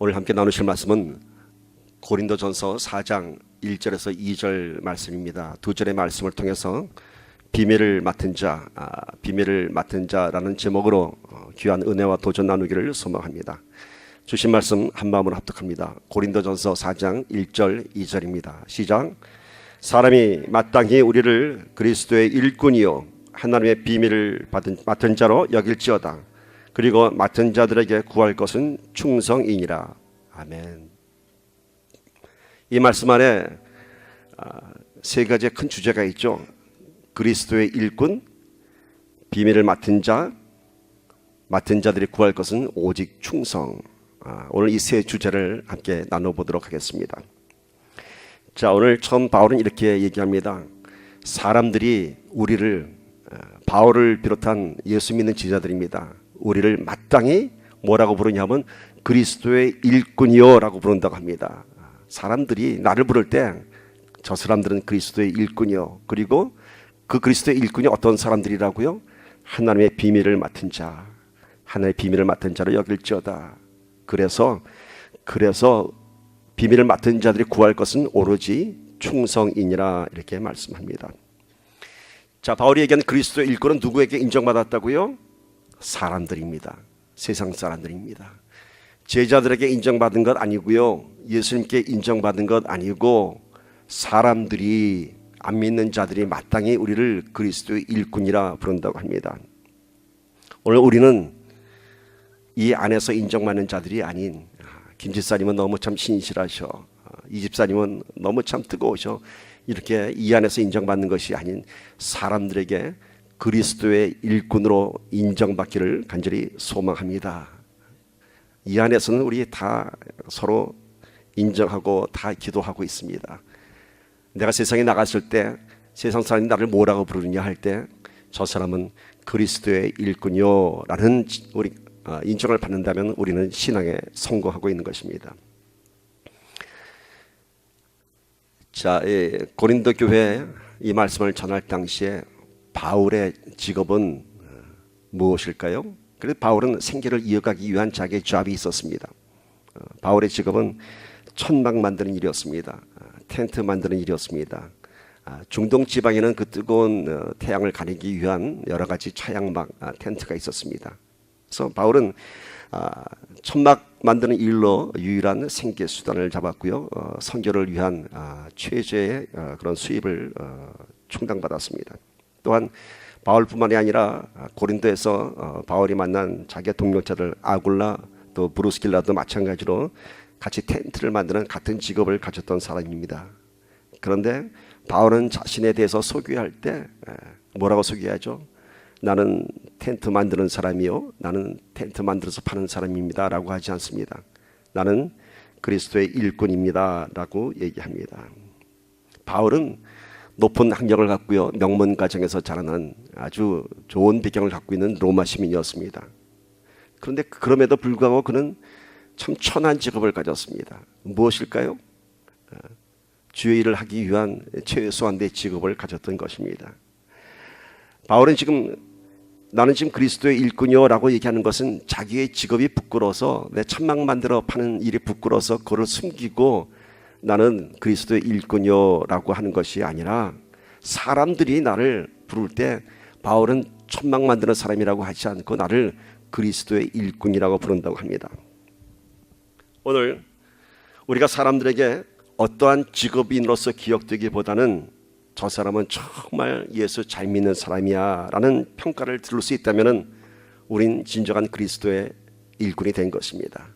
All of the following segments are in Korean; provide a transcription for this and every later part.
오늘 함께 나누실 말씀은 고린도전서 4장 1절에서 2절 말씀입니다. 두 절의 말씀을 통해서 비밀을 맡은 자라는 제목으로 귀한 은혜와 도전 나누기를 소망합니다. 주신 말씀 한 마음으로 합독합니다. 고린도전서 4장 1절 2절입니다. 시작. 사람이 마땅히 우리를 그리스도의 일꾼이요 하나님의 비밀을 맡은 자로 여길지어다. 그리고 맡은 자들에게 구할 것은 충성이니라. 아멘. 이 말씀 안에 세 가지의 큰 주제가 있죠. 그리스도의 일꾼, 비밀을 맡은 자들이 구할 것은 오직 충성. 오늘 이 세 주제를 함께 나눠보도록 하겠습니다. 자, 오늘 처음 바울은 이렇게 얘기합니다. 사람들이 우리를, 바울을 비롯한 예수 믿는 지자들입니다, 우리를 마땅히 뭐라고 부르냐면 그리스도의 일꾼이요 라고 부른다고 합니다. 사람들이 나를 부를 때 저 사람들은 그리스도의 일꾼이요, 그리고 그 그리스도의 일꾼이 어떤 사람들이라고요? 하나님의 비밀을 맡은 자, 하나님의 비밀을 맡은 자로 여길지어다. 그래서 비밀을 맡은 자들이 구할 것은 오로지 충성이니라 이렇게 말씀합니다. 자, 바울이 얘기한 그리스도의 일꾼은 누구에게 인정받았다고요? 사람들입니다. 세상 사람들입니다. 제자들에게 인정받은 것 아니고요, 예수님께 인정받은 것 아니고 사람들이, 안 믿는 자들이 마땅히 우리를 그리스도의 일꾼이라 부른다고 합니다. 오늘 우리는 이 안에서 인정받는 자들이 아닌, 김 집사님은 너무 참 신실하셔, 이 집사님은 너무 참 뜨거우셔, 이렇게 이 안에서 인정받는 것이 아닌 사람들에게 그리스도의 일꾼으로 인정받기를 간절히 소망합니다. 이 안에서는 우리 다 서로 인정하고 다 기도하고 있습니다. 내가 세상에 나갔을 때 세상 사람이 나를 뭐라고 부르느냐 할 때 저 사람은 그리스도의 일꾼이요 라는 우리 인정을 받는다면 우리는 신앙에 성공하고 있는 것입니다. 자, 고린도 교회에 이 말씀을 전할 당시에 바울의 직업은 무엇일까요? 그래서 바울은 생계를 이어가기 위한 자기의 잡이 있었습니다. 바울의 직업은 천막 만드는 일이었습니다. 텐트 만드는 일이었습니다. 중동 지방에는 그 뜨거운 태양을 가리기 위한 여러 가지 차양막, 텐트가 있었습니다. 그래서 바울은 천막 만드는 일로 유일한 생계 수단을 잡았고요, 선교를 위한 최저의 그런 수입을 충당받았습니다. 또한 바울뿐만이 아니라 고린도에서 바울이 만난 자기의 동료자들 아굴라 또 브루스길라도 마찬가지로 같이 텐트를 만드는 같은 직업을 가졌던 사람입니다. 그런데 바울은 자신에 대해서 소개할 때 뭐라고 소개하죠? 나는 텐트 만드는 사람이요, 나는 텐트 만들어서 파는 사람입니다 라고 하지 않습니다. 나는 그리스도의 일꾼입니다 라고 얘기합니다. 바울은 높은 학력을 갖고요, 명문 가정에서 자라난 아주 좋은 배경을 갖고 있는 로마 시민이었습니다. 그런데 그럼에도 불구하고 그는 참 천한 직업을 가졌습니다. 무엇일까요? 주의 일을 하기 위한 최소한의 직업을 가졌던 것입니다. 바울은 나는 지금 그리스도의 일꾼이요 라고 얘기하는 것은 자기의 직업이 부끄러워서, 내 천막 만들어 파는 일이 부끄러워서 그걸 숨기고 나는 그리스도의 일꾼이요 라고 하는 것이 아니라, 사람들이 나를 부를 때 바울은 천막 만드는 사람이라고 하지 않고 나를 그리스도의 일꾼이라고 부른다고 합니다. 오늘 우리가 사람들에게 어떠한 직업인으로서 기억되기보다는 저 사람은 정말 예수 잘 믿는 사람이야 라는 평가를 들을 수 있다면 우린 진정한 그리스도의 일꾼이 된 것입니다.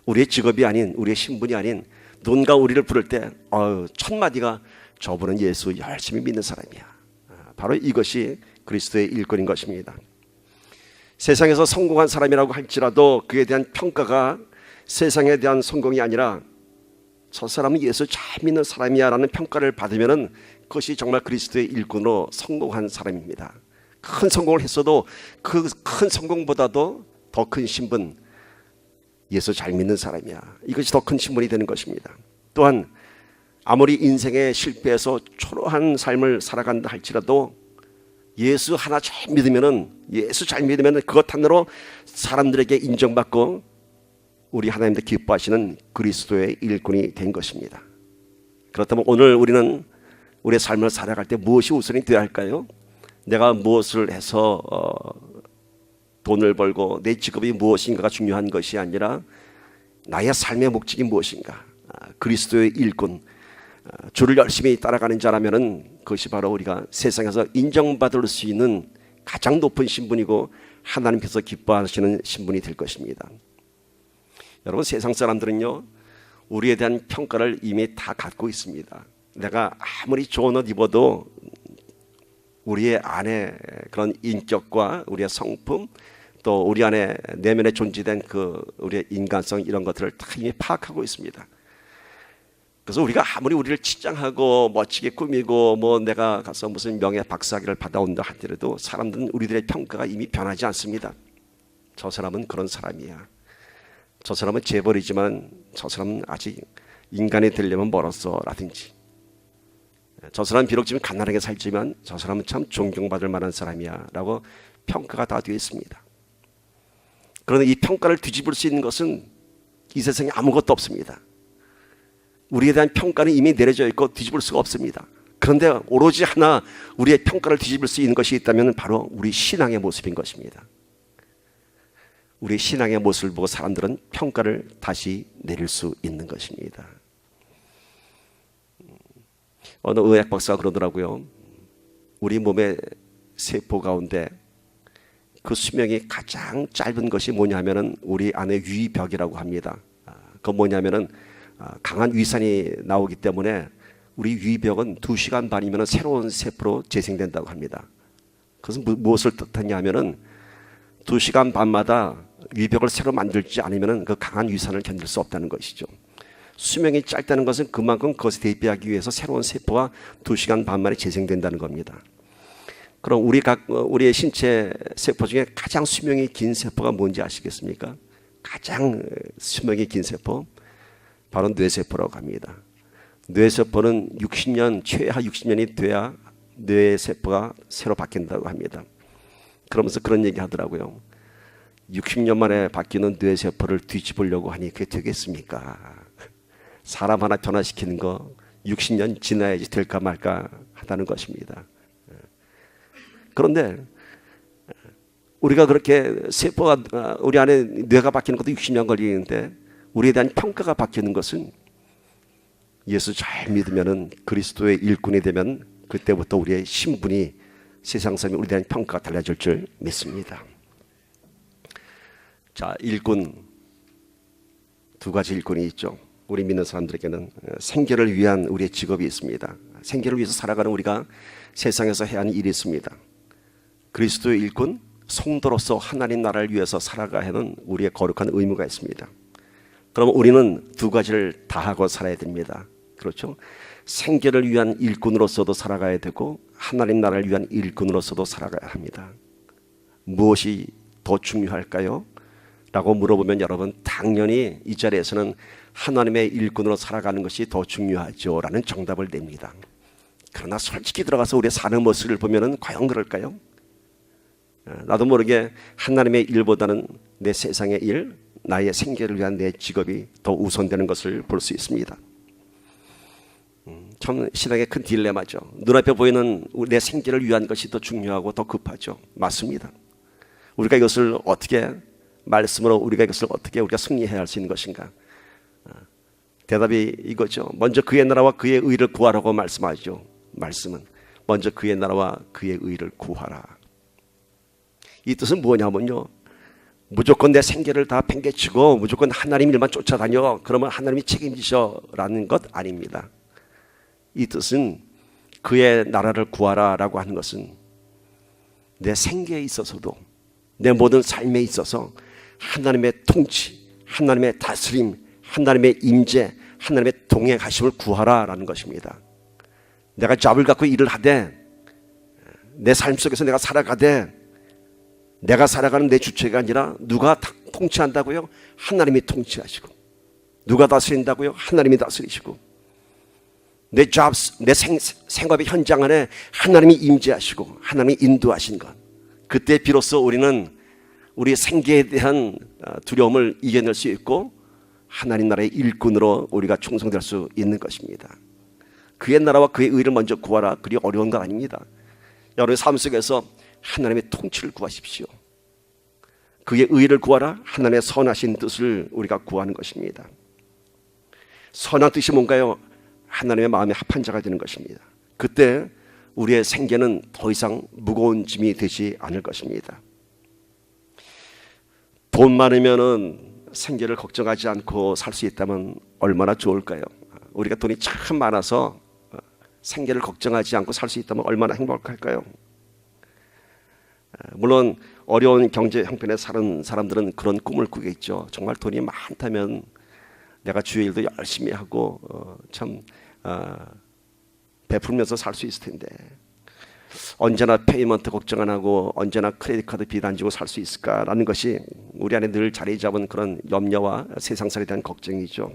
우리의 직업이 아닌, 우리의 신분이 아닌, 누군가 우리를 부를 때 첫 마디가 저분은 예수 열심히 믿는 사람이야. 바로 이것이 그리스도의 일꾼인 것입니다. 세상에서 성공한 사람이라고 할지라도 그에 대한 평가가 세상에 대한 성공이 아니라 저 사람은 예수 잘 믿는 사람이야 라는 평가를 받으면 그것이 정말 그리스도의 일꾼으로 성공한 사람입니다. 큰 성공을 했어도 그 큰 성공보다도 더 큰 신분, 예수 잘 믿는 사람이야, 이것이 더 큰 신분이 되는 것입니다. 또한 아무리 인생에 실패해서 초라한 삶을 살아간다 할지라도 예수 잘 믿으면 그것 하나로 사람들에게 인정받고 우리 하나님도 기뻐하시는 그리스도의 일꾼이 된 것입니다. 그렇다면 오늘 우리는 우리의 삶을 살아갈 때 무엇이 우선이 되어야 할까요? 내가 무엇을 해서 돈을 벌고 내 직업이 무엇인가가 중요한 것이 아니라 나의 삶의 목적이 무엇인가? 그리스도의 일꾼, 주를 열심히 따라가는 자라면은 그것이 바로 우리가 세상에서 인정받을 수 있는 가장 높은 신분이고 하나님께서 기뻐하시는 신분이 될 것입니다. 여러분, 세상 사람들은요, 우리에 대한 평가를 이미 다 갖고 있습니다. 내가 아무리 좋은 옷 입어도 우리의 안에 그런 인격과 우리의 성품, 또 우리 안에 내면에 존재된 그 우리의 인간성, 이런 것들을 다 이미 파악하고 있습니다. 그래서 우리가 아무리 우리를 치장하고 멋지게 꾸미고 뭐 내가 가서 무슨 명예 박사학위를 받아온다 하더라도 사람들은 우리들의 평가가 이미 변하지 않습니다. 저 사람은 그런 사람이야. 저 사람은 재벌이지만 저 사람은 아직 인간이 되려면 멀었어 라든지, 저 사람은 비록 지금 가난하게 살지만 저 사람은 참 존경받을 만한 사람이야 라고 평가가 다 되어 있습니다. 그런데 이 평가를 뒤집을 수 있는 것은 이 세상에 아무것도 없습니다. 우리에 대한 평가는 이미 내려져 있고 뒤집을 수가 없습니다. 그런데 오로지 하나 우리의 평가를 뒤집을 수 있는 것이 있다면 바로 우리 신앙의 모습인 것입니다. 우리 신앙의 모습을 보고 사람들은 평가를 다시 내릴 수 있는 것입니다. 어느 의학 박사가 그러더라고요. 우리 몸의 세포 가운데 그 수명이 가장 짧은 것이 뭐냐면은 우리 안에 유의벽이라고 합니다. 그건 뭐냐면은 강한 위산이 나오기 때문에 우리 유의벽은 2시간 반이면 새로운 세포로 재생된다고 합니다. 그것은 무엇을 뜻하냐면은 2시간 반마다 유의벽을 새로 만들지 않으면 그 강한 위산을 견딜 수 없다는 것이죠. 수명이 짧다는 것은 그만큼 그것에 대비하기 위해서 새로운 세포가 2시간 반 만에 재생된다는 겁니다. 그럼 우리의 신체 세포 중에 가장 수명이 긴 세포가 뭔지 아시겠습니까? 가장 수명이 긴 세포, 바로 뇌세포라고 합니다. 뇌세포는 60년, 최하 60년이 돼야 뇌세포가 새로 바뀐다고 합니다. 그러면서 그런 얘기 하더라고요. 60년 만에 바뀌는 뇌세포를 뒤집으려고 하니 그게 되겠습니까? 사람 하나 변화시키는 거 60년 지나야지 될까 말까 하다는 것입니다. 그런데 우리가 그렇게 세포가 우리 안에 뇌가 바뀌는 것도 60년 걸리는데 우리에 대한 평가가 바뀌는 것은 예수 잘 믿으면은 그리스도의 일꾼이 되면 그때부터 우리의 신분이 세상 사람이 우리에 대한 평가가 달라질 줄 믿습니다. 자, 일꾼, 두 가지 일꾼이 있죠. 우리 믿는 사람들에게는 생계를 위한 우리의 직업이 있습니다. 생계를 위해서 살아가는 우리가 세상에서 해야 하는 일이 있습니다. 그리스도의 일꾼, 성도로서 하나님 나라를 위해서 살아가야 하는 우리의 거룩한 의무가 있습니다. 그럼 우리는 두 가지를 다 하고 살아야 됩니다. 그렇죠? 생계를 위한 일꾼으로서도 살아가야 되고 하나님 나라를 위한 일꾼으로서도 살아가야 합니다. 무엇이 더 중요할까요? 라고 물어보면 여러분, 당연히 이 자리에서는 하나님의 일꾼으로 살아가는 것이 더 중요하죠 라는 정답을 냅니다. 그러나 솔직히 들어가서 우리의 사는 모습을 보면 과연 그럴까요? 나도 모르게 하나님의 일보다는 내 세상의 일, 나의 생계를 위한 내 직업이 더 우선되는 것을 볼 수 있습니다. 참 신앙의 큰 딜레마죠. 눈앞에 보이는 내 생계를 위한 것이 더 중요하고 더 급하죠. 맞습니다. 우리가 이것을 어떻게 말씀으로 우리가 승리해야 할 수 있는 것인가? 대답이 이거죠. 먼저 그의 나라와 그의 의를 구하라고 말씀하죠. 말씀은 먼저 그의 나라와 그의 의를 구하라. 이 뜻은 뭐냐면요, 무조건 내 생계를 다 팽개치고 무조건 하나님 일만 쫓아다녀, 그러면 하나님이 책임지셔라는 것 아닙니다. 이 뜻은 그의 나라를 구하라 라고 하는 것은 내 생계에 있어서도 내 모든 삶에 있어서 하나님의 통치, 하나님의 다스림, 하나님의 임재, 하나님의 동행하심을 구하라 라는 것입니다. 내가 잡을 갖고 일을 하되 내 삶 속에서 내가 살아가되 내가 살아가는 내 주체가 아니라 누가 통치한다고요? 하나님이 통치하시고. 누가 다스린다고요? 하나님이 다스리시고. 내 생업의 현장 안에 하나님이 임재하시고 하나님이 인도하신 것, 그때 비로소 우리는 우리의 생계에 대한 두려움을 이겨낼 수 있고 하나님 나라의 일꾼으로 우리가 충성될 수 있는 것입니다. 그의 나라와 그의 의를 먼저 구하라. 그리 어려운 건 아닙니다. 여러분의 삶 속에서 하나님의 통치를 구하십시오. 그의 의를 구하라. 하나님의 선하신 뜻을 우리가 구하는 것입니다. 선한 뜻이 뭔가요? 하나님의 마음에 합한 자가 되는 것입니다. 그때 우리의 생계는 더 이상 무거운 짐이 되지 않을 것입니다. 돈 많으면은 생계를 걱정하지 않고 살 수 있다면 얼마나 좋을까요? 우리가 돈이 참 많아서 생계를 걱정하지 않고 살 수 있다면 얼마나 행복할까요? 물론 어려운 경제 형편에 사는 사람들은 그런 꿈을 꾸겠죠. 정말 돈이 많다면 내가 주의 일도 열심히 하고 베풀면서 살 수 있을 텐데 언제나 페이먼트 걱정 안 하고 언제나 크레딧 카드 빚 안 지고 살 수 있을까라는 것이 우리 안에 늘 자리 잡은 그런 염려와 세상살에 대한 걱정이죠.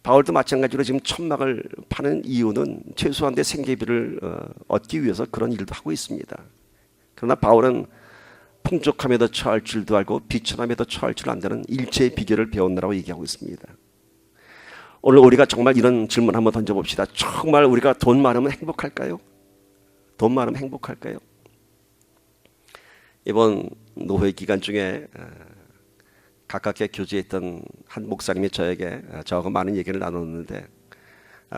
바울도 마찬가지로 지금 천막을 파는 이유는 최소한의 생계비를 얻기 위해서 그런 일도 하고 있습니다. 그러나 바울은 풍족함에도 처할 줄도 알고 비천함에도 처할 줄 안다는 일체의 비결을 배웠다고 얘기하고 있습니다. 오늘 우리가 정말 이런 질문 한번 던져봅시다. 정말 우리가 돈 많으면 행복할까요? 돈 많으면 행복할까요? 이번 노회 기간 중에 가깝게 교제했던 한 목사님이 저하고 많은 얘기를 나눴는데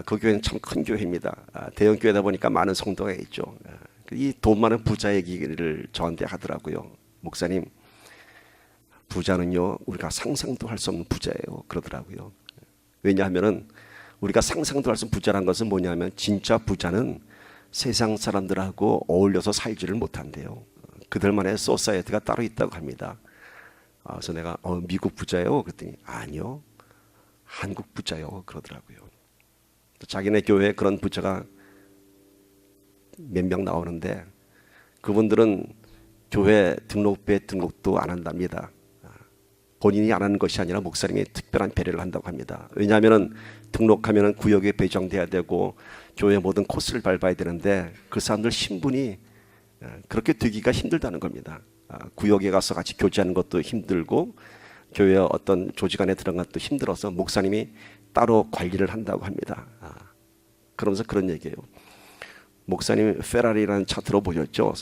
그 교회는 참 큰 교회입니다. 대형 교회다 보니까 많은 성도가 있죠. 이 돈 많은 부자 얘기를 저한테 하더라고요. 목사님, 부자는요 우리가 상상도 할 수 없는 부자예요 그러더라고요. 왜냐하면 우리가 상상도 할 수 없는 부자란 것은 뭐냐면 진짜 부자는 세상 사람들하고 어울려서 살지를 못한대요. 그들만의 소사이어티가 따로 있다고 합니다. 그래서 내가 미국 부자요? 그랬더니 아니요 한국 부자요 그러더라고요. 자기네 교회에 그런 부자가 몇 명 나오는데 그분들은 교회 등록부에 등록도 안 한답니다. 본인이 안 하는 것이 아니라 목사님이 특별한 배려를 한다고 합니다. 왜냐하면 등록하면 구역에 배정돼야 되고 교회 모든 코스를 밟아야 되는데 그 사람들 신분이 그렇게 되기가 힘들다는 겁니다. 구역에 가서 같이 교제하는 것도 힘들고 교회 어떤 조직 안에 들어간 것도 힘들어서 목사님이 따로 관리를 한다고 합니다. 그러면서 그런 얘기예요. 목사님 페라리라는 차 들어보셨죠?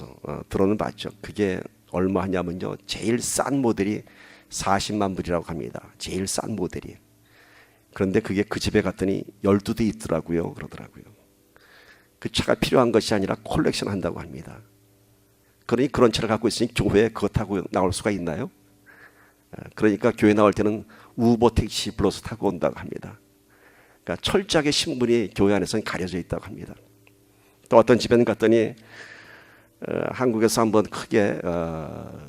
들어는 봤죠. 그게 얼마 하냐면요 제일 싼 모델이 40만 불이라고 합니다. 제일 싼 모델이. 그런데 그게 그 집에 갔더니 12대 있더라고요 그러더라고요. 그 차가 필요한 것이 아니라 콜렉션 한다고 합니다. 그러니 그런 차를 갖고 있으니 교회에 그거 타고 나올 수가 있나요? 그러니까 교회 나올 때는 우버 택시 불러서 타고 온다고 합니다. 그러니까 철저하게 신분이 교회 안에서는 가려져 있다고 합니다. 또 어떤 집에는 갔더니 한국에서 한번 크게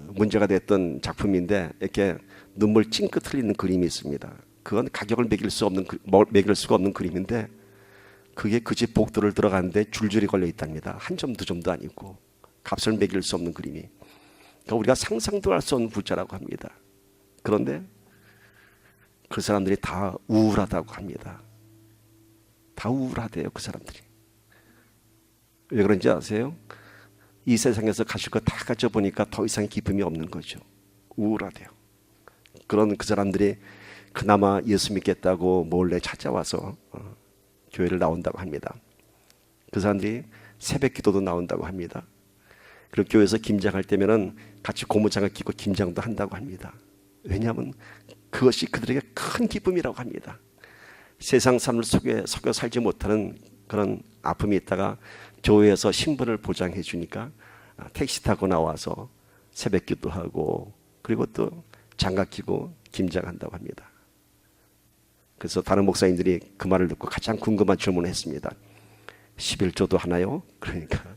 문제가 됐던 작품인데 이렇게 눈물 찡긋 흘리는 그림이 있습니다. 그건 가격을 매길 수가 없는 그림인데 그게 그 집 복도를 들어가는데 줄줄이 걸려 있답니다. 한 점 두 점도 아니고 값을 매길 수 없는 그림이. 그러니까 우리가 상상도 할 수 없는 부자라고 합니다. 그런데 그 사람들이 다 우울하다고 합니다. 다 우울하대요 그 사람들이. 왜 그런지 아세요? 이 세상에서 가질 거 다 가져보니까 더 이상 기쁨이 없는 거죠. 우울하대요. 그런 그 사람들이 그나마 예수 믿겠다고 몰래 찾아와서 교회를 나온다고 합니다. 그 사람들이 새벽 기도도 나온다고 합니다. 그리고 교회에서 김장할 때면은 같이 고무장을 끼고 김장도 한다고 합니다. 왜냐하면 그것이 그들에게 큰 기쁨이라고 합니다. 세상 삶을 속여 살지 못하는 그런 아픔이 있다가 교회에서 신분을 보장해 주니까 택시 타고 나와서 새벽 기도하고 그리고 또 장갑 끼고 김장한다고 합니다. 그래서 다른 목사님들이 그 말을 듣고 가장 궁금한 질문을 했습니다. 11조도 하나요? 그러니까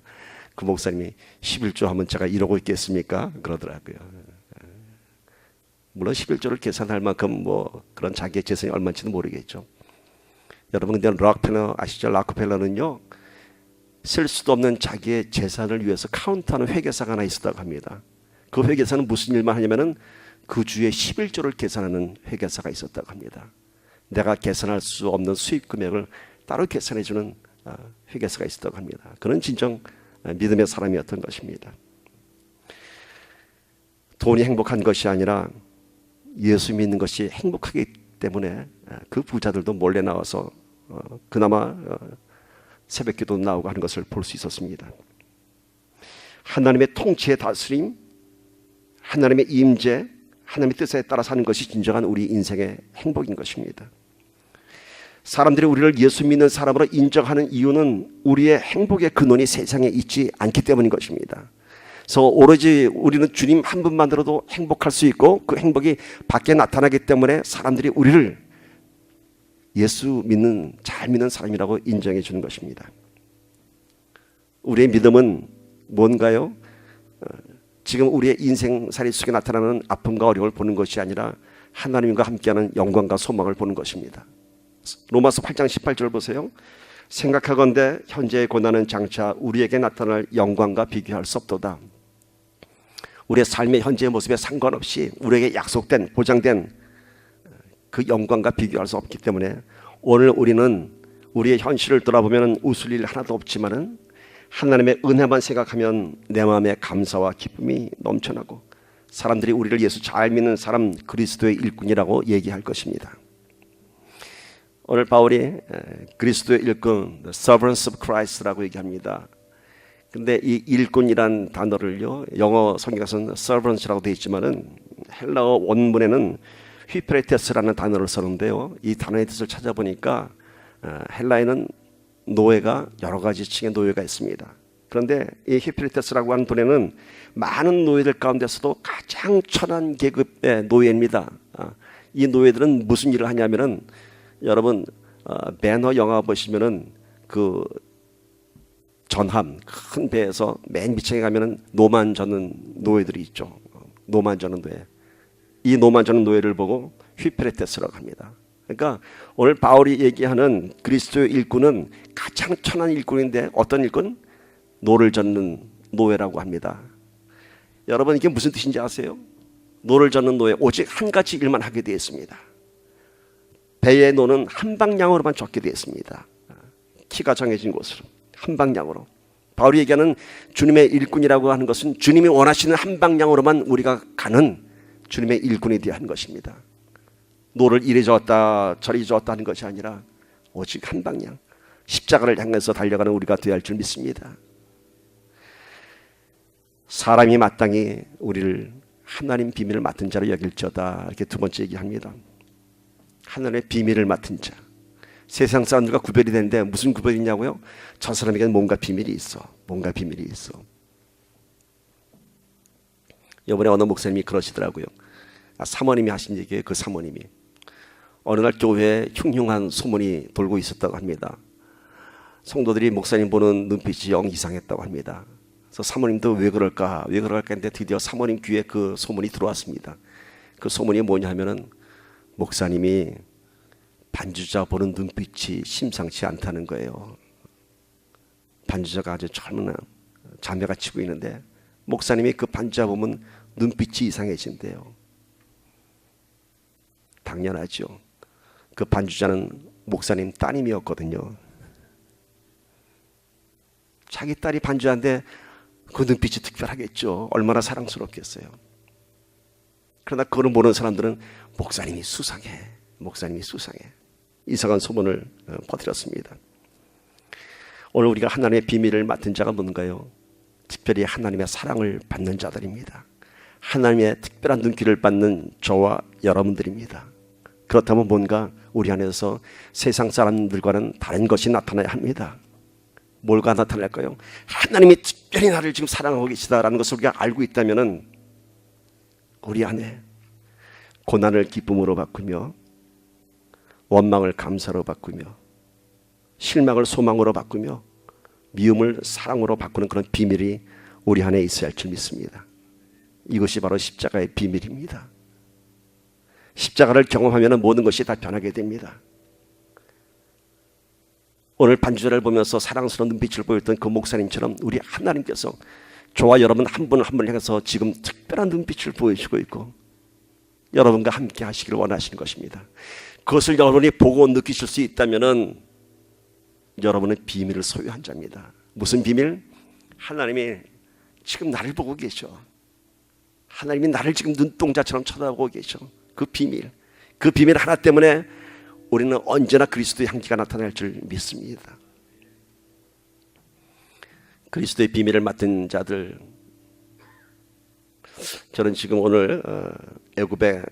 그 목사님이 11조 하면 제가 이러고 있겠습니까? 그러더라고요. 물론 11조를 계산할 만큼 뭐 그런 자기의 재산이 얼마인지는 모르겠죠. 여러분 근데 락펠러 아시죠? 락펠러는요 쓸 수도 없는 자기의 재산을 위해서 카운트하는 회계사가 하나 있었다고 합니다. 그 회계사는 무슨 일만 하냐면은 그 주에 11조를 계산하는 회계사가 있었다고 합니다. 내가 계산할 수 없는 수입 금액을 따로 계산해 주는 회계사가 있었다고 합니다. 그는 진정 믿음의 사람이었던 것입니다. 돈이 행복한 것이 아니라 예수 믿는 것이 행복하기 때문에 그 부자들도 몰래 나와서 그나마 새벽기도 나오고 하는 것을 볼 수 있었습니다. 하나님의 통치의 다스림, 하나님의 임재, 하나님의 뜻에 따라 사는 것이 진정한 우리 인생의 행복인 것입니다. 사람들이 우리를 예수 믿는 사람으로 인정하는 이유는 우리의 행복의 근원이 세상에 있지 않기 때문인 것입니다. 그래서 오로지 우리는 주님 한 분만으로도 행복할 수 있고 그 행복이 밖에 나타나기 때문에 사람들이 우리를 예수 믿는, 잘 믿는 사람이라고 인정해 주는 것입니다. 우리의 믿음은 뭔가요? 지금 우리의 인생살이 속에 나타나는 아픔과 어려움을 보는 것이 아니라 하나님과 함께하는 영광과 소망을 보는 것입니다. 로마서 8장 18절 보세요. 생각하건대 현재의 고난은 장차 우리에게 나타날 영광과 비교할 수 없도다. 우리의 삶의 현재의 모습에 상관없이 우리에게 약속된, 보장된 그 영광과 비교할 수 없기 때문에 오늘 우리는 우리의 현실을 돌아보면 웃을 일 하나도 없지만은 하나님의 은혜만 생각하면 내 마음에 감사와 기쁨이 넘쳐나고 사람들이 우리를 예수 잘 믿는 사람, 그리스도의 일꾼이라고 얘기할 것입니다. 오늘 바울이 그리스도의 일꾼, the servants of Christ라고 얘기합니다. 근데 이 일꾼이란 단어를요, 영어 성경에서는 servants라고 되어 있지만은 헬라어 원문에는 휘프레테스라는 단어를 썼는데요, 이 단어의 뜻을 찾아보니까 헬라에는 노예가 여러 가지 층의 노예가 있습니다. 그런데 이 휘프레테스라고 하는 분에는 많은 노예들 가운데서도 가장 천한 계급의 노예입니다. 이 노예들은 무슨 일을 하냐면은 여러분 배너 영화 보시면은 그 전함 큰 배에서 맨 밑층에 가면은 노만 저는 노예들이 있죠. 노만 저는 노예. 이 노만 저는 노예를 보고 휘프레테스라고 합니다. 그러니까 오늘 바울이 얘기하는 그리스도의 일꾼은 가장 천한 일꾼인데 어떤 일꾼? 노를 젓는 노예라고 합니다. 여러분 이게 무슨 뜻인지 아세요? 노를 젓는 노예, 오직 한 가지 일만 하게 되어 있습니다. 배의 노는 한 방향으로만 젓게 되어 있습니다. 키가 정해진 곳으로 한 방향으로. 바울이 얘기하는 주님의 일꾼이라고 하는 것은 주님이 원하시는 한 방향으로만 우리가 가는 주님의 일꾼이 되어야 하는 것입니다. 노를 이리 저었다 저리 저었다 하는 것이 아니라 오직 한 방향, 십자가를 향해서 달려가는 우리가 되어야 할 줄 믿습니다. 사람이 마땅히 우리를 하나님 비밀을 맡은 자로 여길지어다, 이렇게 두 번째 얘기합니다. 하나님의 비밀을 맡은 자. 세상 사람들과 구별이 되는데 무슨 구별이 있냐고요? 저 사람에게는 뭔가 비밀이 있어. 뭔가 비밀이 있어. 이번에 어느 목사님이 그러시더라고요. 사모님이 하신 얘기예요. 그 사모님이 어느 날 교회에 흉흉한 소문이 돌고 있었다고 합니다. 성도들이 목사님 보는 눈빛이 영 이상했다고 합니다. 그래서 사모님도 왜 그럴까 했는데 드디어 사모님 귀에 그 소문이 들어왔습니다. 그 소문이 뭐냐 하면은 목사님이 반주자 보는 눈빛이 심상치 않다는 거예요. 반주자가 아주 젊은 자매가 치고 있는데 목사님이 그 반주자 보면 눈빛이 이상해진대요. 당연하죠. 그 반주자는 목사님 따님이었거든요. 자기 딸이 반주자인데 그 눈빛이 특별하겠죠. 얼마나 사랑스럽겠어요. 그러나 그걸 모르는 사람들은 목사님이 수상해. 목사님이 수상해. 이상한 소문을 퍼뜨렸습니다. 오늘 우리가 하나님의 비밀을 맡은 자가 뭔가요? 특별히 하나님의 사랑을 받는 자들입니다. 하나님의 특별한 눈길을 받는 저와 여러분들입니다. 그렇다면 뭔가 우리 안에서 세상 사람들과는 다른 것이 나타나야 합니다. 뭘가 나타날까요? 하나님이 특별히 나를 지금 사랑하고 계시다라는 것을 우리가 알고 있다면 우리 안에 고난을 기쁨으로 바꾸며 원망을 감사로 바꾸며 실망을 소망으로 바꾸며 미움을 사랑으로 바꾸는 그런 비밀이 우리 안에 있어야 할 줄 믿습니다. 이것이 바로 십자가의 비밀입니다. 십자가를 경험하면 모든 것이 다 변하게 됩니다. 오늘 반주자를 보면서 사랑스러운 눈빛을 보였던 그 목사님처럼 우리 하나님께서 저와 여러분 한 분 한 분을 향해서 지금 특별한 눈빛을 보여주고 있고 여러분과 함께 하시기를 원하시는 것입니다. 그것을 여러분이 보고 느끼실 수 있다면 여러분은 비밀을 소유한 자입니다. 무슨 비밀? 하나님이 지금 나를 보고 계셔. 하나님이 나를 지금 눈동자처럼 쳐다보고 계셔. 그 비밀 하나 때문에 우리는 언제나 그리스도의 향기가 나타날 줄 믿습니다. 그리스도의 비밀을 맡은 자들, 저는 지금 오늘 애굽의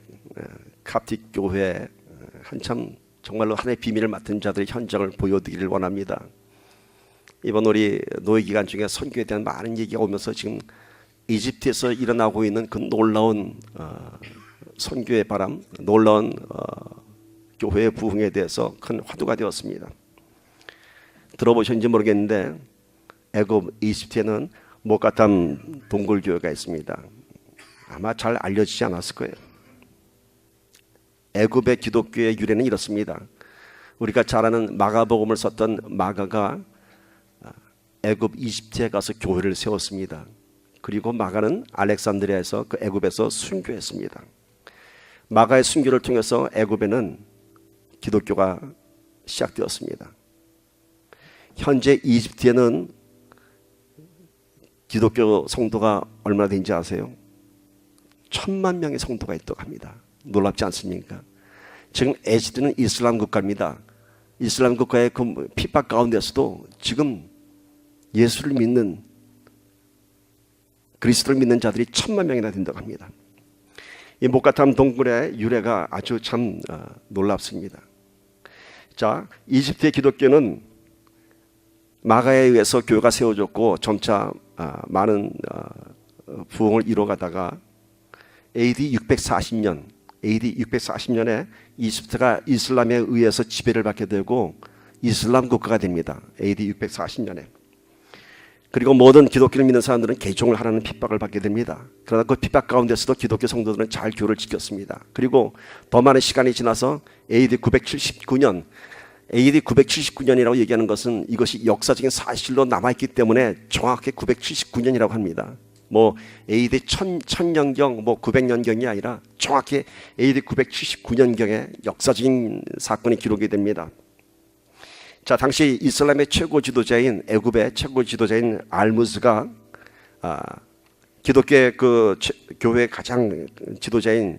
캅틱 교회에 한참 정말로 하나님의 비밀을 맡은 자들의 현장을 보여드리기를 원합니다. 이번 우리 노예 기간 중에 선교에 대한 많은 얘기가 오면서 지금 이집트에서 일어나고 있는 그 놀라운 선교의 바람, 놀라운 교회의 부흥에 대해서 큰 화두가 되었습니다. 들어보셨는지 모르겠는데 애굽 이집트에는 목가탐 동굴교회가 있습니다. 아마 잘 알려지지 않았을 거예요. 애굽의 기독교의 유래는 이렇습니다. 우리가 잘 아는 마가복음을 썼던 마가가 애굽 이집트에 가서 교회를 세웠습니다. 그리고 마가는 알렉산드리아에서 그 애굽에서 순교했습니다. 마가의 순교를 통해서 애굽에는 기독교가 시작되었습니다. 현재 이집트에는 기독교 성도가 얼마나 되는지 아세요? 1000만 명의 성도가 있다고 합니다. 놀랍지 않습니까? 지금 에지드는 이슬람 국가입니다. 이슬람 국가의 그 핍박 가운데서도 지금 예수를 믿는, 그리스도를 믿는 자들이 1000만 명이나 된다고 합니다. 이 목가탐 동굴의 유래가 아주 참 놀랍습니다. 자, 이집트의 기독교는 마가에 의해서 교회가 세워졌고 점차 많은 부흥을 이뤄가다가 AD 640년에 이집트가 이슬람에 의해서 지배를 받게 되고 이슬람 국가가 됩니다. AD 640년에. 그리고 모든 기독교를 믿는 사람들은 개종을 하라는 핍박을 받게 됩니다. 그러나 그 핍박 가운데서도 기독교 성도들은 잘 교를 지켰습니다. 그리고 더 많은 시간이 지나서 AD 979년이라고 얘기하는 것은 이것이 역사적인 사실로 남아있기 때문에 정확히 979년이라고 합니다. 뭐 AD 1000년경, 뭐 900년경이 아니라 정확히 AD 979년경에 역사적인 사건이 기록이 됩니다. 자, 당시 이슬람의 최고 지도자인, 애굽의 최고 지도자인 알무스가 기독교의 그 교회의 가장 지도자인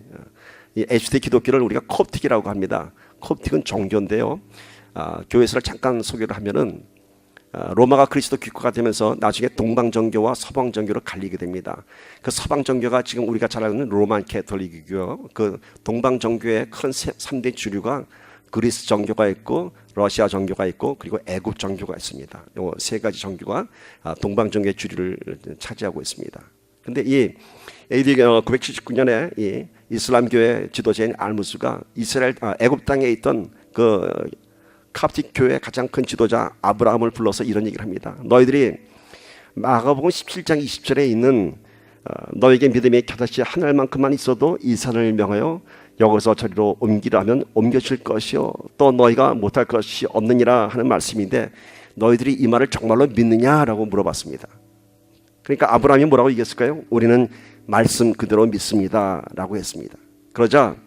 이 에지드 기독교를 우리가 콥틱이라고 합니다. 콥틱은 종교인데요. 교회에서 잠깐 소개를 하면은 로마가 그리스도 국가가 되면서 나중에 동방 정교와 서방 정교로 갈리게 됩니다. 그 서방 정교가 지금 우리가 잘 아는 로만 캐톨릭이고요. 그 동방 정교의 큰 3대 주류가 그리스 정교가 있고 러시아 정교가 있고 그리고 애굽 정교가 있습니다. 이 세 가지 정교가 동방 정교의 주류를 차지하고 있습니다. 근데 이 AD 979년에 이 이슬람교의 지도자인 알무스가 애굽 땅에 있던 그 캅틱 교회의 가장 큰 지도자 아브라함을 불러서 이런 얘기를 합니다. 너희들이 마가복음 17장 20절에 있는 너에게 믿음이 겨자씨 하늘만큼만 있어도 이 산을 명하여 여기서 저리로 옮기라 하면 옮겨질 것이요 또 너희가 못할 것이 없느니라 하는 말씀인데 너희들이 이 말을 정말로 믿느냐라고 물어봤습니다. 그러니까 아브라함이 뭐라고 얘기했을까요? 우리는 말씀 그대로 믿습니다 라고 했습니다. 그러자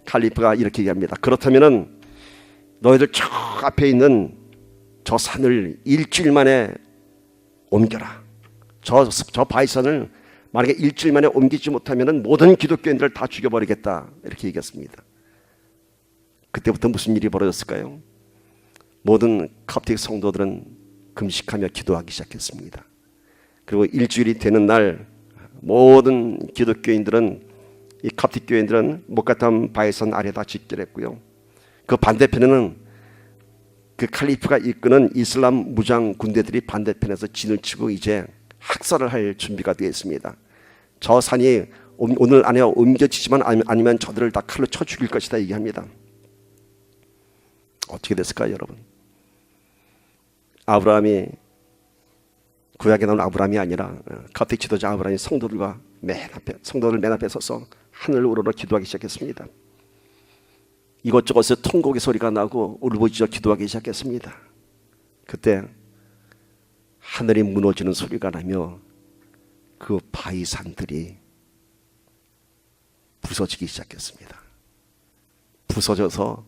칼리프가 이렇게 얘기합니다. 그렇다면은 너희들 저 앞에 있는 저 산을 일주일 만에 옮겨라. 저 바위산을 만약에 일주일 만에 옮기지 못하면 모든 기독교인들을 다 죽여버리겠다. 이렇게 얘기했습니다. 그때부터 무슨 일이 벌어졌을까요? 모든 캅틱 성도들은 금식하며 기도하기 시작했습니다. 그리고 일주일이 되는 날 모든 기독교인들은 이 캅틱 교인들은 목가탐 바위산 아래다 집결했고요. 그 반대편에는 그 칼리프가 이끄는 이슬람 무장 군대들이 반대편에서 진을 치고 이제 학살을 할 준비가 되어 있습니다. 저 산이 오늘 안에 옮겨지지만 아니면 저들을 다 칼로 쳐 죽일 것이다 얘기합니다. 어떻게 됐을까요, 여러분? 아브라함이 구약에 나온 아브라함이 아니라 캅틱 지도자 아브라함이 성도들 맨 앞에 서서 하늘을 우러러 기도하기 시작했습니다. 이것저것에 통곡의 소리가 나고 울부짖어 기도하기 시작했습니다. 그때 하늘이 무너지는 소리가 나며 그 바위산들이 부서지기 시작했습니다. 부서져서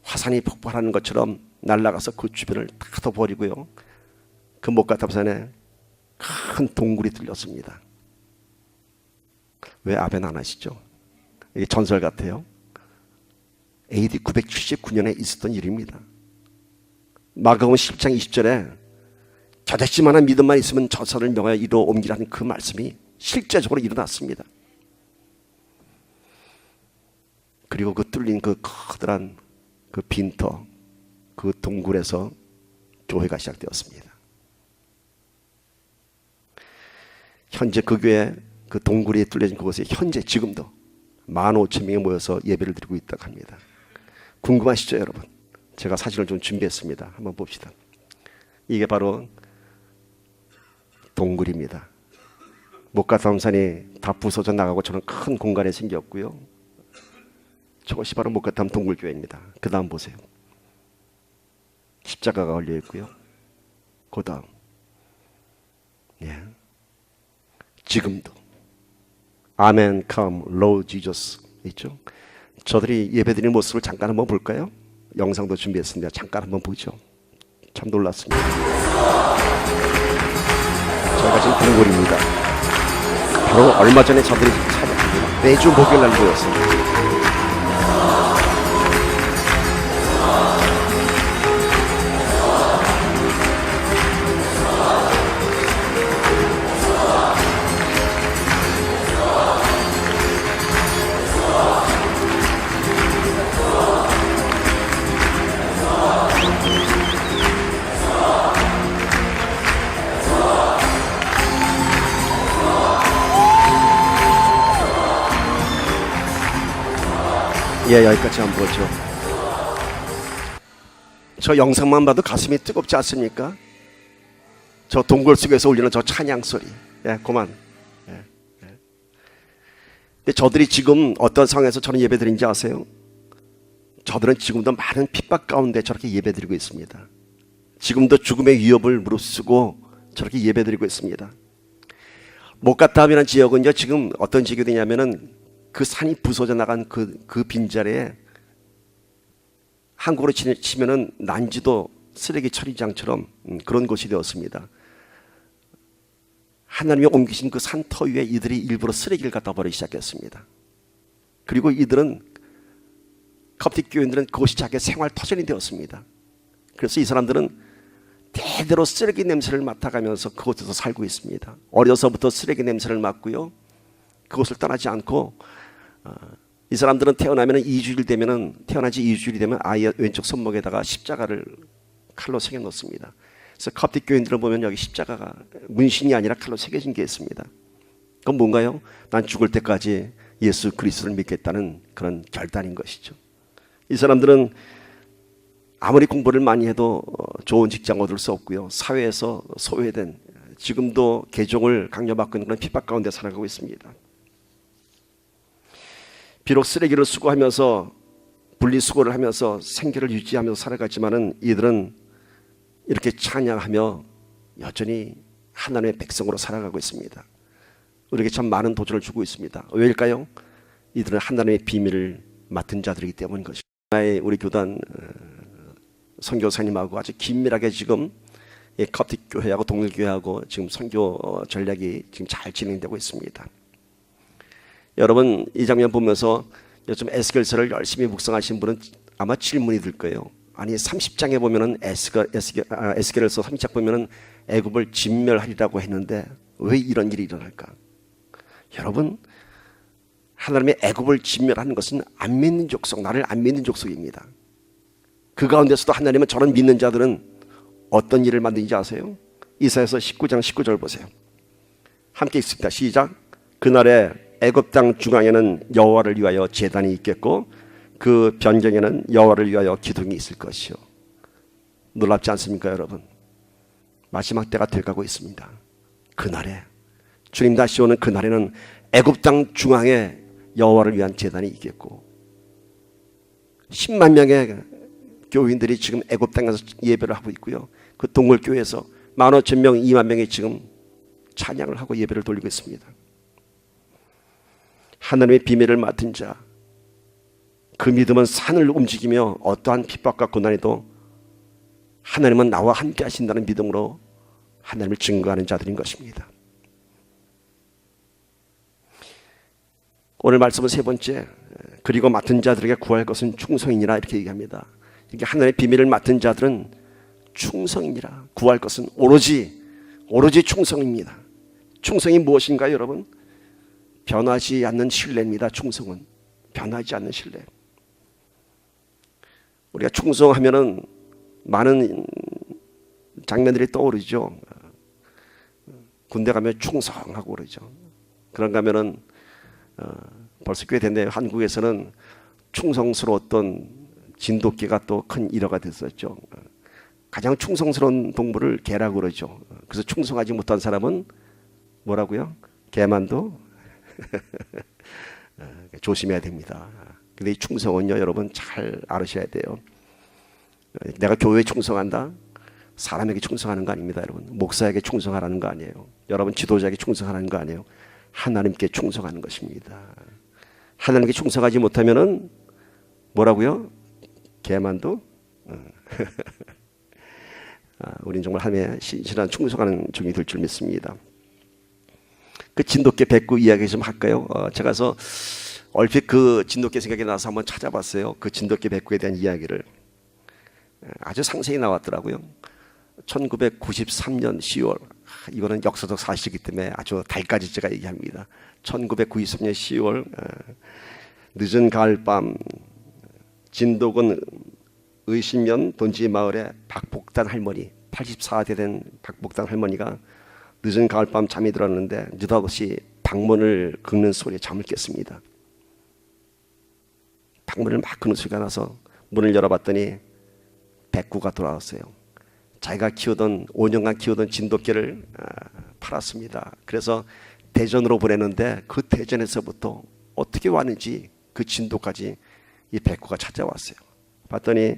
화산이 폭발하는 것처럼 날아가서 그 주변을 다 덮어버리고요. 그 목가탐산에 큰 동굴이 뚫렸습니다. 왜 아멘 안 하시죠? 이게 전설 같아요. AD 979년에 있었던 일입니다. 마가복음 10장 20절에 저작지만한 믿음만 있으면 저 산을 명하여 이루어 옮기라는 그 말씀이 실제적으로 일어났습니다. 그리고 그 뚫린 그 커다란 그 빈터, 그 동굴에서 교회가 시작되었습니다. 현재 그 교회, 그 동굴이 뚫려진 그곳에 현재 지금도 15,000명이 모여서 예배를 드리고 있다고 합니다. 궁금하시죠, 여러분? 제가 사진을 좀 준비했습니다. 한번 봅시다. 이게 바로 동굴입니다. 목가탐산이 다 부서져 나가고 저는 큰 공간에 생겼고요. 저것이 바로 목가탐 동굴교회입니다. 그 다음 보세요. 십자가가 걸려 있고요. 그 다음, 지금도 아멘, come, Lord Jesus 있죠. 저들이 예배드리는 모습을 잠깐 한번 볼까요? 영상도 준비했습니다. 잠깐 한번 보죠. 참 놀랐습니다. 저희가 지금 동굴입니다. 바로 얼마 전에 저들이 찾았습니다. 매주 목요일 날 모였습니다. 여기까지 한번 보죠. 저 영상만 봐도 가슴이 뜨겁지 않습니까? 저 동굴 속에서 울리는 저 찬양 소리. 그만. 근데 저들이 지금 어떤 상황에서 저는 예배 드린지 아세요? 저들은 지금도 많은 핍박 가운데 저렇게 예배 드리고 있습니다. 지금도 죽음의 위협을 무릅쓰고 저렇게 예배 드리고 있습니다. 목가탐이라는 지역은요, 지금 어떤 지역이 되냐면은 그 산이 부서져 나간 그 빈자리에 한국으로 치면은 난지도 쓰레기 처리장처럼 그런 곳이 되었습니다. 하나님이 옮기신 그 산터 위에 이들이 일부러 쓰레기를 갖다 버리기 시작했습니다. 그리고 이들은 컵틱 교인들은 그것이 자기의 생활 터전이 되었습니다. 그래서 이 사람들은 대대로 쓰레기 냄새를 맡아가면서 그곳에서 살고 있습니다. 어려서부터 쓰레기 냄새를 맡고요, 그곳을 떠나지 않고 이 사람들은 태어나면 2주일 되면은, 태어난 지 2주일이 되면 아이 왼쪽 손목에다가 십자가를 칼로 새겨 놓습니다. 그래서 컵틱 교인들을 보면 여기 십자가가 문신이 아니라 칼로 새겨진 게 있습니다. 그건 뭔가요? 난 죽을 때까지 예수 그리스도를 믿겠다는 그런 결단인 것이죠. 이 사람들은 아무리 공부를 많이 해도 좋은 직장 얻을 수 없고요, 사회에서 소외된, 지금도 개종을 강요받고 있는 그런 핍박 가운데 살아가고 있습니다. 비록 쓰레기를 수거하면서 분리수거를 하면서 생계를 유지하면서 살아갔지만은 이들은 이렇게 찬양하며 여전히 하나님의 백성으로 살아가고 있습니다. 우리에게 참 많은 도전을 주고 있습니다. 왜일까요? 이들은 하나님의 비밀을 맡은 자들이기 때문인 것입니다. 우리 교단 선교사님하고 아주 긴밀하게 지금 컵틱 교회하고 동일교회하고 지금 선교 전략이 지금 잘 진행되고 있습니다. 여러분, 이 장면 보면서 요즘 에스겔서를 열심히 묵상하신 분은 아마 질문이 들 거예요. 아니 30장에 보면은 에스겔서 30장 보면은 애굽을 진멸하리라고 했는데 왜 이런 일이 일어날까? 여러분, 하나님의 애굽을 진멸하는 것은 안 믿는 족속, 나를 안 믿는 족속입니다. 그 가운데서도 하나님은 저런 믿는 자들은 어떤 일을 만드는지 아세요? 이사야서 19장 19절 보세요. 함께 읽습니다. 시작. 그날에 애굽 땅 중앙에는 여호와를 위하여 제단이 있겠고 그 변경에는 여호와를 위하여 기둥이 있을 것이요. 놀랍지 않습니까, 여러분? 마지막 때가 돼가고 있습니다. 그날에, 주님 다시 오는 그날에는 애굽 땅 중앙에 여호와를 위한 제단이 있겠고 10만 명의 교인들이 지금 애굽 땅에서 예배를 하고 있고요, 그 동굴교회에서 15,000명, 2만 명이 지금 찬양을 하고 예배를 돌리고 있습니다. 하나님의 비밀을 맡은 자, 그 믿음은 산을 움직이며 어떠한 핍박과 고난에도 하나님은 나와 함께 하신다는 믿음으로 하나님을 증거하는 자들인 것입니다. 오늘 말씀은 세 번째, 그리고 맡은 자들에게 구할 것은 충성이니라 이렇게 얘기합니다. 이게 하나님의 비밀을 맡은 자들은 충성이니라. 구할 것은 오로지 충성입니다. 충성이 무엇인가요, 여러분? 변하지 않는 신뢰입니다. 충성은 변하지 않는 신뢰. 우리가 충성하면은 많은 장면들이 떠오르죠. 군대 가면 충성하고 그러죠. 그런가 하면은 벌써 꽤 됐네요. 한국에서는 충성스러웠던 진돗개가 또 큰 일화가 됐었죠. 가장 충성스러운 동물을 개라고 그러죠. 그래서 충성하지 못한 사람은 뭐라고요? 개만도 조심해야 됩니다. 근데 이 충성은요, 여러분 잘 알으셔야 돼요. 내가 교회에 충성한다? 사람에게 충성하는 거 아닙니다, 여러분. 목사에게 충성하라는 거 아니에요. 여러분 지도자에게 충성하라는 거 아니에요. 하나님께 충성하는 것입니다. 하나님께 충성하지 못하면은 뭐라고요? 개만도? 우린 정말 하나님의 신실한 충성하는 종이 될 줄 믿습니다. 그 진돗개 백구 이야기 좀 할까요? 제가 서 얼핏 그 진돗개 생각이 나서 한번 찾아봤어요. 그 진돗개 백구에 대한 이야기를. 아주 상세히 나왔더라고요. 1993년 10월, 이거는 역사적 사실이기 때문에 아주 달까지 제가 얘기합니다. 1993년 10월 늦은 가을밤 진도군 의신면 돈지 마을에 박복단 할머니, 84세 된 박복단 할머니가 늦은 가을밤 잠이 들었는데 느닷없이 방문을 긁는 소리에 잠을 깼습니다. 방문을 막 긁는 소리가 나서 문을 열어봤더니 백구가 돌아왔어요. 자기가 5년간 키우던 진돗개를 팔았습니다. 그래서 대전으로 보내는데 그 대전에서부터 어떻게 왔는지 그 진도까지 이 백구가 찾아왔어요. 봤더니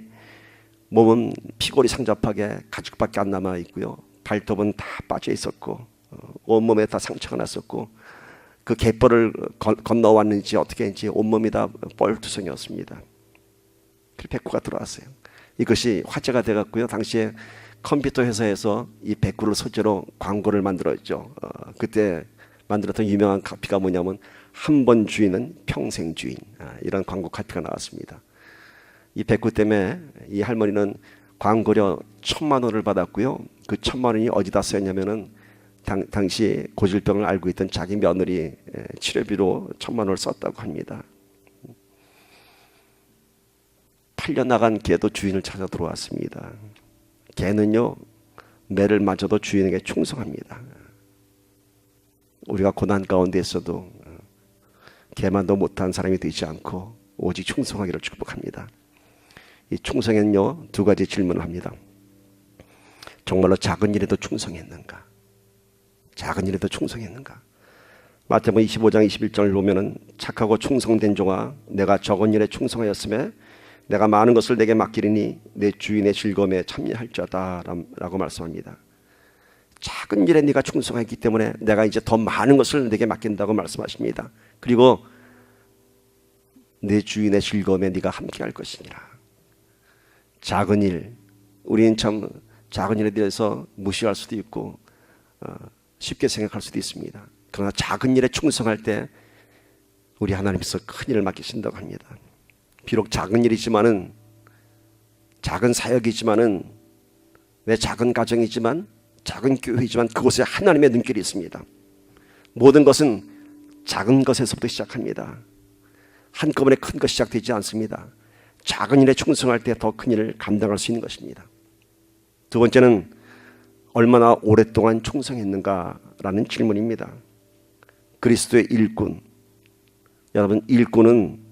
몸은 피골이 상접하게 가죽밖에 안 남아 있고요. 발톱은 다 빠져 있었고 온몸에 다 상처가 났었고 그 갯벌을 건너왔는지 어떻게 했는지 온몸이 다 뻘투성이었습니다. 그 백구가 들어왔어요. 이것이 화제가 돼갔고요. 당시에 컴퓨터 회사에서 이 백구를 소재로 광고를 만들었죠. 그때 만들었던 유명한 카피가 뭐냐면 한 번 주인은 평생 주인, 이런 광고 카피가 나왔습니다. 이 백구 때문에 이 할머니는 광고료 1,000만 원을 받았고요. 그 1,000만 원이 어디다 쓰였냐면은 당시 고질병을 앓고 있던 자기 며느리 치료비로 1,000만 원을 썼다고 합니다. 팔려 나간 개도 주인을 찾아 들어왔습니다. 개는요, 매를 맞아도 주인에게 충성합니다. 우리가 고난 가운데 있어도 개만도 못한 사람이 되지 않고 오직 충성하기를 축복합니다. 이 충성에는요, 두 가지 질문을 합니다. 정말로 작은 일에도 충성했는가? 작은 일에도 충성했는가? 마태복음 25장 21절을 보면은 착하고 충성된 종아, 내가 적은 일에 충성하였음에 내가 많은 것을 내게 맡기리니 내 주인의 즐거움에 참여할 자다 라고 말씀합니다. 작은 일에 네가 충성했기 때문에 내가 이제 더 많은 것을 내게 맡긴다고 말씀하십니다. 그리고 내 주인의 즐거움에 네가 함께할 것이니라. 작은 일, 우리는 참 작은 일에 대해서 무시할 수도 있고 쉽게 생각할 수도 있습니다. 그러나 작은 일에 충성할 때 우리 하나님께서 큰 일을 맡기신다고 합니다. 비록 작은 일이지만은, 작은 사역이지만은, 내 작은 가정이지만, 작은 교회이지만 그곳에 하나님의 눈길이 있습니다. 모든 것은 작은 것에서부터 시작합니다. 한꺼번에 큰 것 시작되지 않습니다. 작은 일에 충성할 때 더 큰 일을 감당할 수 있는 것입니다. 두 번째는 얼마나 오랫동안 충성했는가라는 질문입니다. 그리스도의 일꾼, 여러분, 일꾼은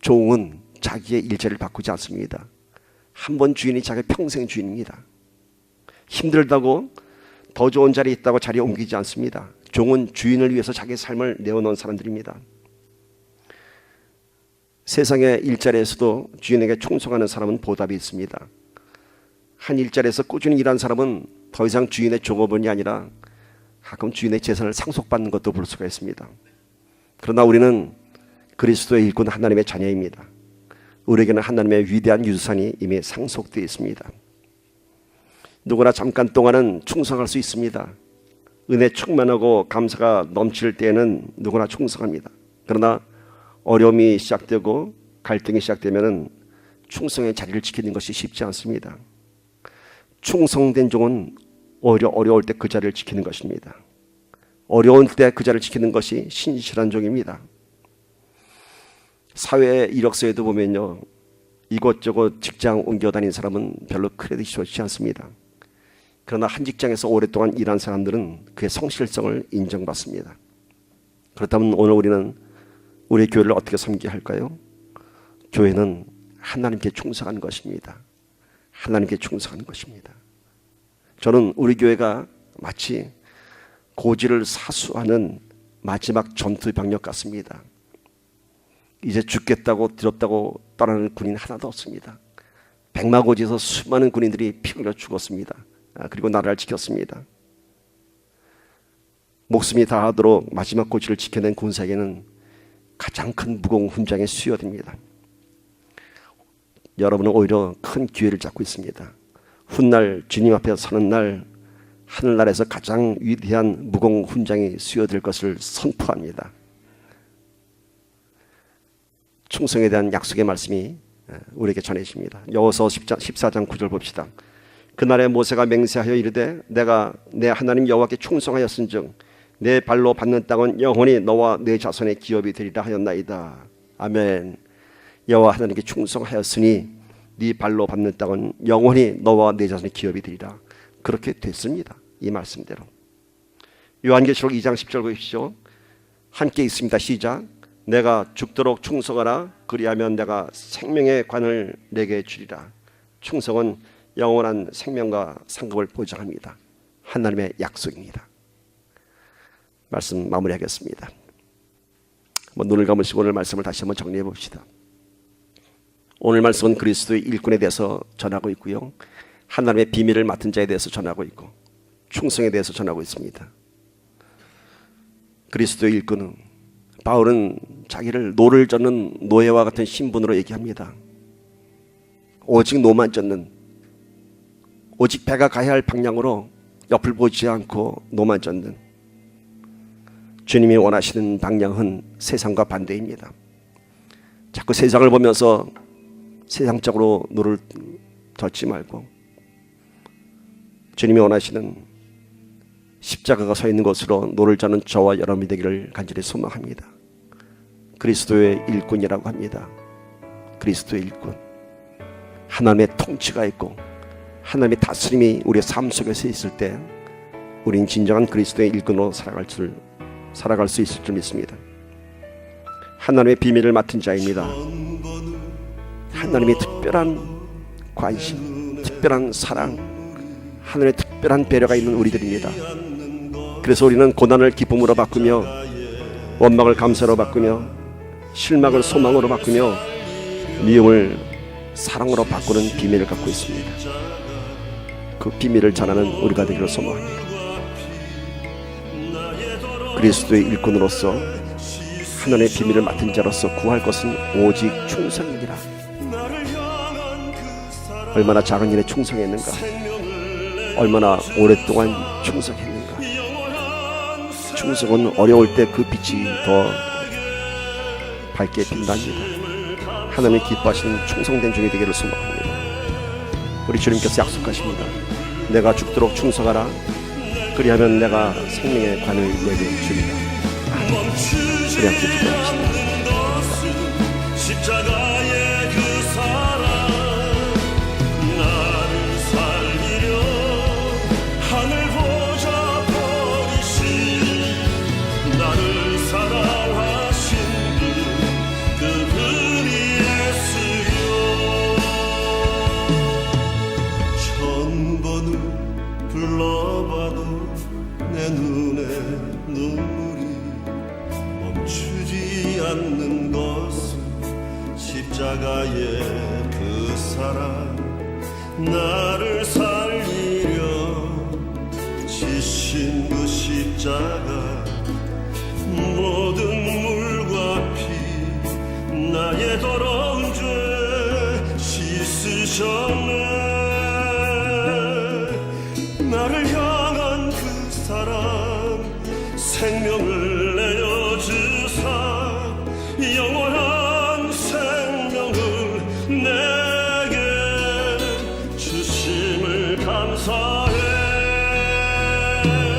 종은 자기의 일자리를 바꾸지 않습니다. 한 번 주인이 자기 평생 주인입니다. 힘들다고 더 좋은 자리에 있다고 자리에 옮기지 않습니다. 종은 주인을 위해서 자기 삶을 내어놓은 사람들입니다. 세상의 일자리에서도 주인에게 충성하는 사람은 보답이 있습니다. 한 일자리에서 꾸준히 일하는 사람은 더 이상 주인의 종업원이 아니라 가끔 주인의 재산을 상속받는 것도 볼 수가 있습니다. 그러나 우리는 그리스도의 일꾼 하나님의 자녀입니다. 우리에게는 하나님의 위대한 유산이 이미 상속되어 있습니다. 누구나 잠깐 동안은 충성할 수 있습니다. 은혜 충만하고 감사가 넘칠 때에는 누구나 충성합니다. 그러나 어려움이 시작되고 갈등이 시작되면 충성의 자리를 지키는 것이 쉽지 않습니다. 충성된 종은 오히려 어려울 때 그 자리를 지키는 것입니다. 어려운 때 그 자리를 지키는 것이 신실한 종입니다. 사회 이력서에도 보면요, 이곳저곳 직장 옮겨 다닌 사람은 별로 크레딧이 좋지 않습니다. 그러나 한 직장에서 오랫동안 일한 사람들은 그의 성실성을 인정받습니다. 그렇다면 오늘 우리는 우리 교회를 어떻게 섬겨야 할까요? 교회는 하나님께 충성하는 것입니다. 하나님께 충성하는 것입니다. 저는 우리 교회가 마치 고지를 사수하는 마지막 전투 병력 같습니다. 이제 죽겠다고 두렵다고 떠나는 군인 하나도 없습니다. 백마고지에서 수많은 군인들이 피 흘려 죽었습니다. 그리고 나라를 지켰습니다. 목숨이 다하도록 마지막 고지를 지켜낸 군사에게는 가장 큰 무공 훈장이 수여됩니다. 여러분은 오히려 큰 기회를 잡고 있습니다. 훗날 주님 앞에 서는 날 하늘나라에서 가장 위대한 무공 훈장이 수여될 것을 선포합니다. 충성에 대한 약속의 말씀이 우리에게 전해집니다. 여호수아 14장 9절 봅시다. 그날에 모세가 맹세하여 이르되 내가 내 하나님 여호와께 충성하였은즉 내 발로 밟는 땅은 영원히 너와 내 자손의 기업이 되리라 하였나이다. 아멘. 여호와 하나님께 충성하였으니 네 발로 밟는 땅은 영원히 너와 내 자손의 기업이 되리라. 그렇게 됐습니다. 이 말씀대로. 요한계시록 2장 10절 보십시오. 함께 있습니다. 시작. 내가 죽도록 충성하라. 그리하면 내가 생명의 관을 내게 주리라. 충성은 영원한 생명과 상급을 보장합니다. 하나님의 약속입니다. 말씀 마무리하겠습니다. 눈을 감으시고 오늘 말씀을 다시 한번 정리해 봅시다. 오늘 말씀은 그리스도의 일꾼에 대해서 전하고 있고요, 하나님의 비밀을 맡은 자에 대해서 전하고 있고 충성에 대해서 전하고 있습니다. 그리스도의 일꾼은, 바울은 자기를 노를 젓는 노예와 같은 신분으로 얘기합니다. 오직 노만 젓는, 오직 배가 가야 할 방향으로 옆을 보지 않고 노만 젓는, 주님이 원하시는 방향은 세상과 반대입니다. 자꾸 세상을 보면서 세상적으로 노를 젓지 말고 주님이 원하시는 십자가가 서 있는 곳으로 노를 젓는 저와 여러분이 되기를 간절히 소망합니다. 그리스도의 일꾼이라고 합니다. 그리스도의 일꾼. 하나님의 통치가 있고 하나님의 다스림이 우리의 삶 속에서 있을 때 우린 진정한 그리스도의 일꾼으로 살아갈 수 있을 줄 믿습니다. 하나님의 비밀을 맡은 자입니다. 하나님의 특별한 관심, 특별한 사랑, 하나님의 특별한 배려가 있는 우리들입니다. 그래서 우리는 고난을 기쁨으로 바꾸며 원망을 감사로 바꾸며 실망을 소망으로 바꾸며 미움을 사랑으로 바꾸는 비밀을 갖고 있습니다. 그 비밀을 전하는 우리가 되기를 소망합니다. 그리스도의 일꾼으로서 하나님의 비밀을 맡은 자로서 구할 것은 오직 충성이니라. 얼마나 작은 일에 충성했는가, 얼마나 오랫동안 충성했는가. 충성은 어려울 때 그 빛이 더 밝게 빛납니다. 하나님이 기뻐하시는 충성된 종이 되기를 소망합니다. 우리 주님께서 약속하십니다. 내가 죽도록 충성하라. 그리하면 내가 생명의 관을 내게 주리라. 우리 함께 기도합시다. 십자가의 그 사랑, 나를 살리려 하늘 보좌 버리신, 나를 사랑하신 그분이 예수여. 천 번을 불러봐도 내 눈에 눈물이 멈추지 않는 것은 십자가의 그 사랑, 나를 살리려 지신 그 십자가, 모든 물과 피 나의 더러운 죄 씻으셨네. 나를 향한 그 사랑, 때